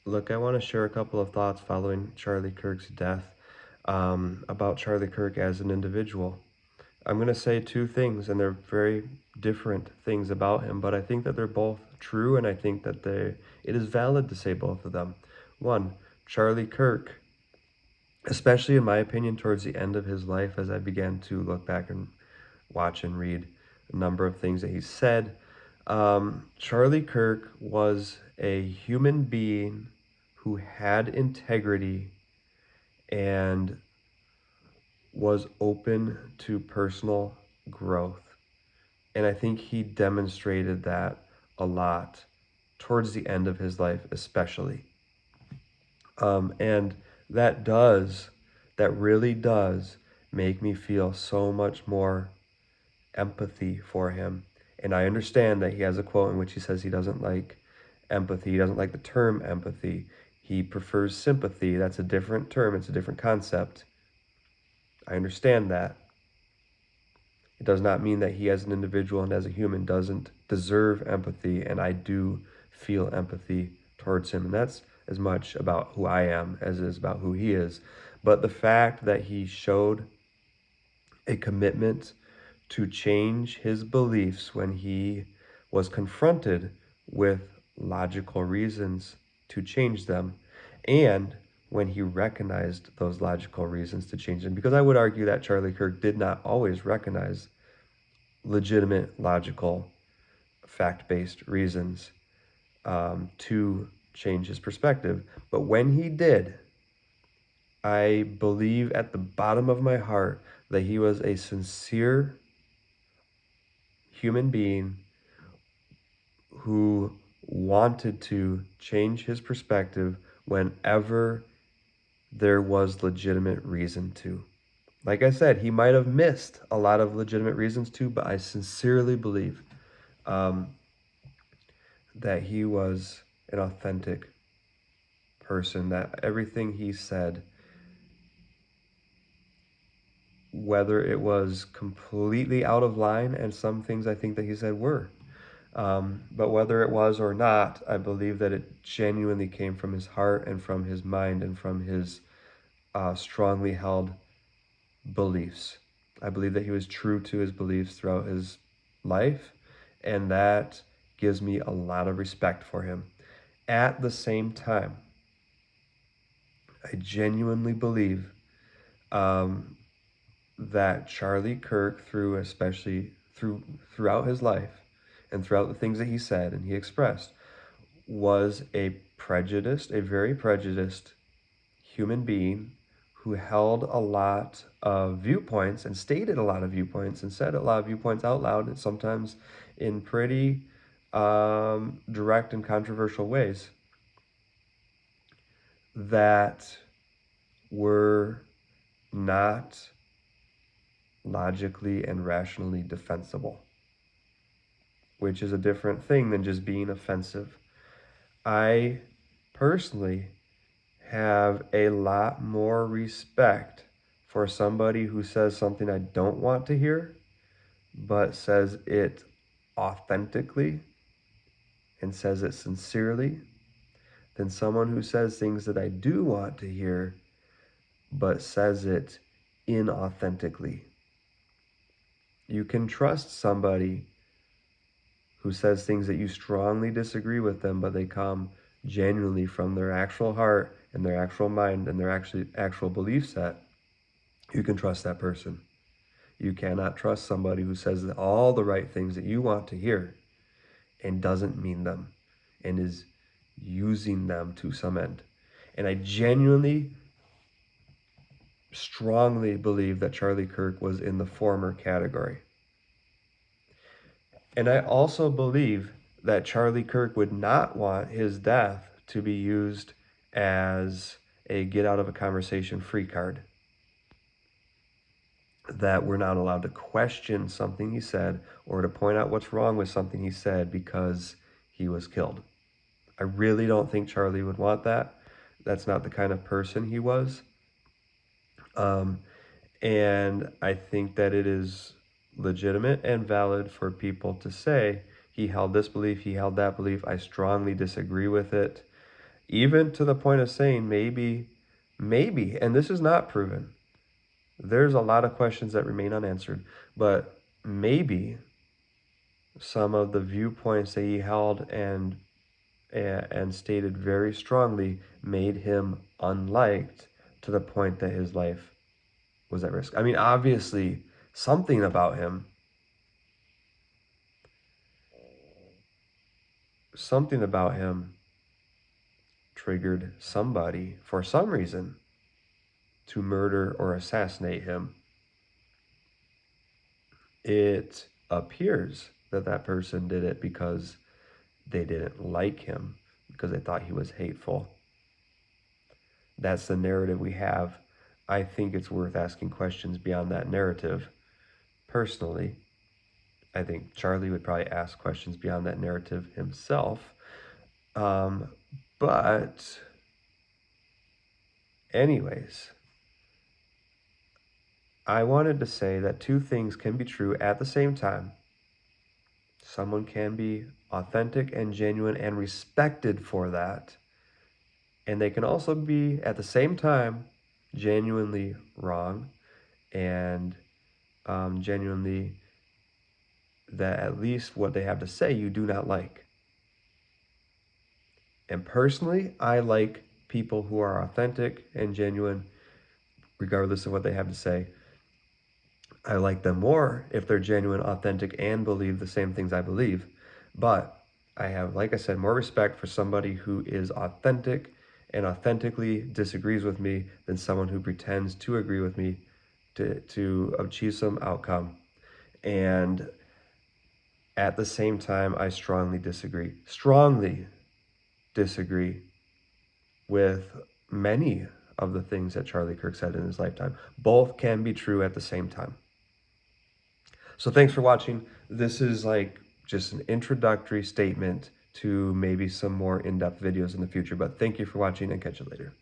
Look, I want to share a couple of thoughts following Charlie Kirk's death about Charlie Kirk as an individual. I'm going to say two things, and they're very different things about him, but I think that they're both true, and I think that it is valid to say both of them. One, Charlie Kirk, especially in my opinion, towards the end of his life, as I began to look back and watch and read a number of things that he said, Charlie Kirk was a human being who had integrity and was open to personal growth. And I think he demonstrated that a lot towards the end of his life, especially. And that does, that really does make me feel so much more empathy for him. And I understand that he has a quote in which he says he doesn't like empathy. He doesn't like the term empathy. He prefers sympathy. That's a different term. It's a different concept. I understand that. It does not mean that he as an individual and as a human doesn't deserve empathy, and I do feel empathy towards him. And that's as much about who I am as it is about who he is. But the fact that he showed a commitment to change his beliefs when he was confronted with logical reasons to change them, and when he recognized those logical reasons to change them. Because I would argue that Charlie Kirk did not always recognize legitimate, logical, fact-based reasons to change his perspective. But when he did, I believe at the bottom of my heart that he was a sincere human being who wanted to change his perspective whenever there was legitimate reason to. Like I said, he might have missed a lot of legitimate reasons to, but I sincerely believe um, that he was an authentic person, that everything he said, whether it was completely out of line, and some things I think that he said were, but whether it was or not, I believe that it genuinely came from his heart and from his mind and from his strongly held beliefs. I believe that he was true to his beliefs throughout his life, and that gives me a lot of respect for him. At the same time, I genuinely believe um, that Charlie Kirk, throughout his life and throughout the things that he said and he expressed, was a very prejudiced human being who held a lot of viewpoints and stated a lot of viewpoints and said a lot of viewpoints out loud, and sometimes in pretty direct and controversial ways that were not logically and rationally defensible, which is a different thing than just being offensive. I personally have a lot more respect for somebody who says something I don't want to hear, but says it authentically and says it sincerely, than someone who says things that I do want to hear, but says it inauthentically. You can trust somebody who says things that you strongly disagree with them, but they come genuinely from their actual heart and their actual mind and their actual belief set. You can trust that person. You cannot trust somebody who says all the right things that you want to hear and doesn't mean them and is using them to some end. And I genuinely, strongly believe that Charlie Kirk was in the former category. And I also believe that Charlie Kirk would not want his death to be used as a get out of a conversation free card. That we're not allowed to question something he said or to point out what's wrong with something he said because he was killed. I really don't think Charlie would want that. That's not the kind of person he was. And I think that it is legitimate and valid for people to say, he held this belief, he held that belief, I strongly disagree with it. even to the point of saying maybe, and this is not proven. There's a lot of questions that remain unanswered, but maybe some of the viewpoints that he held and stated very strongly made him unliked to the point that his life was at risk. I mean, obviously, something about him triggered somebody for some reason to murder or assassinate him. It appears that that person did it because they didn't like him, because they thought he was hateful. That's the narrative we have. I think it's worth asking questions beyond that narrative. Personally, I think Charlie would probably ask questions beyond that narrative himself. But anyways, I wanted to say that two things can be true at the same time. Someone can be authentic and genuine and respected for that. And they can also be, at the same time, genuinely wrong and genuinely that at least what they have to say you do not like. And personally, I like people who are authentic and genuine, regardless of what they have to say. I like them more if they're genuine, authentic, and believe the same things I believe. But I have, like I said, more respect for somebody who is authentic and authentically disagrees with me than someone who pretends to agree with me to achieve some outcome. And at the same time, I strongly disagree with many of the things that Charlie Kirk said in his lifetime. Both can be true at the same time. So thanks for watching. This is like just an introductory statement to maybe some more in-depth videos in the future, but thank you for watching and catch you later.